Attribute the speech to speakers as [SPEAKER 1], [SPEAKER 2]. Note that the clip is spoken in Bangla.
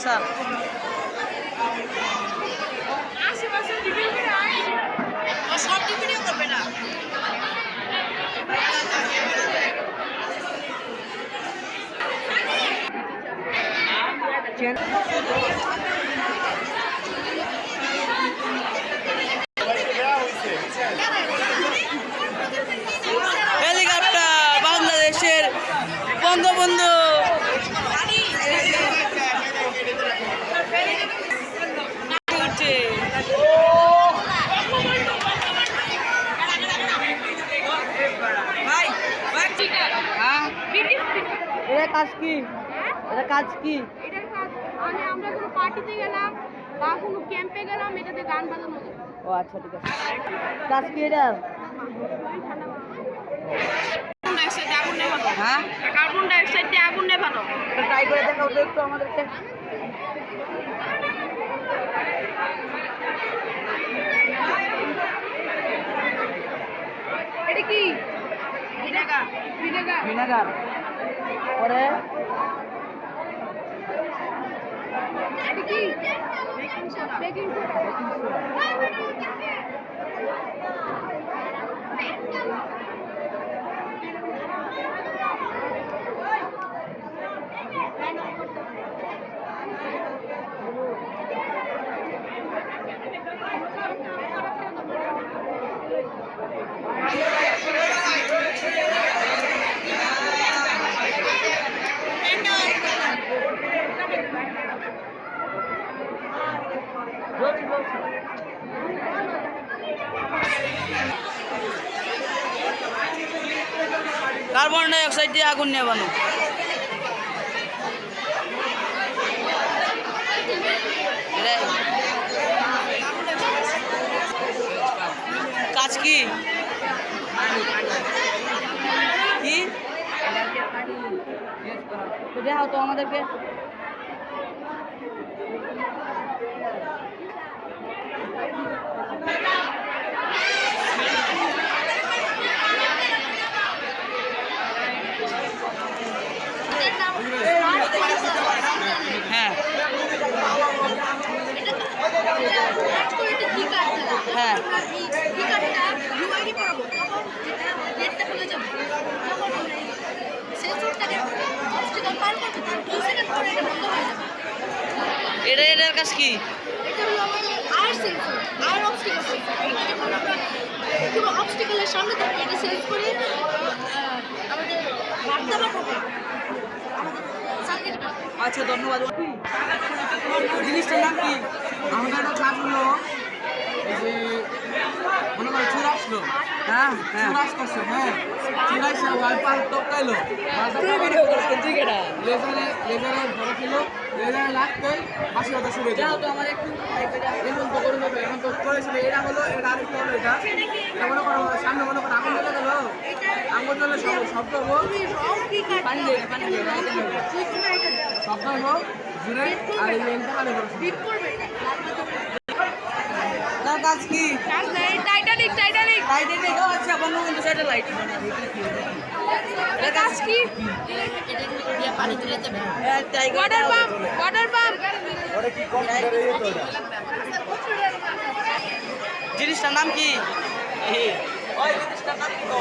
[SPEAKER 1] আচ্ছা হেলিকপ্টার বাংলাদেশের বঙ্গবন্ধু এটা কাজ কি? এটা কাজ কি?
[SPEAKER 2] এটার কাজ মানে আমরা কোনো পার্টিতে গেলাম বা কোনো ক্যাম্পে গেলাম এটাতে গান বাজানো যায়।
[SPEAKER 1] ও আচ্ছা ঠিক আছে। কাজ কি এটা? হ্যাঁ
[SPEAKER 2] কার্বন ডাইঅক্সাইড দিয়ে আগুন নেভানো।
[SPEAKER 1] ট্রাই করে দেখাও তো একটু আমাদেরকে।
[SPEAKER 2] এটা কি? ভিনেগার। ভিনেগার।
[SPEAKER 1] ভিনেগার পরে
[SPEAKER 2] এটা কি? Baking soda. Baking soda.
[SPEAKER 1] Carbon dioxide দিয়ে আগুন নেভানো। কাজ কি? কি দেখাও তো আমাদেরকে। হ্যাঁ হ্যাঁ এটার কাজ কি?
[SPEAKER 2] সামনে থাকে এটা সেন্স করে আমাদের বার্তা পাঠাবে।
[SPEAKER 1] আচ্ছা ধন্যবাদ। জিনিসটার নাম কি?
[SPEAKER 3] আমাদের একটা কাজ হলো এই যে মনে করে চুর আসলো,
[SPEAKER 1] হ্যাঁ হ্যাঁ
[SPEAKER 3] চুর আসতেছে, হ্যাঁ চুর আসে ওয়াইপার টপকাইলো, লেজারে ধরে ছিল, লেজারে লাগতেই বাসি কথা শুরু হয়ে
[SPEAKER 1] যাও
[SPEAKER 3] যাও।
[SPEAKER 1] তো আমার একটু
[SPEAKER 3] এখন তো করে দেবে, এখন তো করেছিল, এটা হলো এটা আরেকটা হলো এটা মনে করো সামনে মনে করো আগুন জ্বলে গেল, আগুন জ্বলে শব্দ হবো,
[SPEAKER 1] পানি দিয়ে
[SPEAKER 3] শব্দ হবো জুড়ে আর এই লেনটা কানে করো।
[SPEAKER 1] তার কাজ কি?
[SPEAKER 2] Titanic Titanic
[SPEAKER 1] Titanic. আচ্ছা বঙ্গবন্ধু স্যাটেলাইট।
[SPEAKER 2] এর কাজ কি? ওয়াটার পাম্প ওয়াটার পাম্প
[SPEAKER 1] জিনিসটার নাম কি? ওই জিনিসটার নাম কি?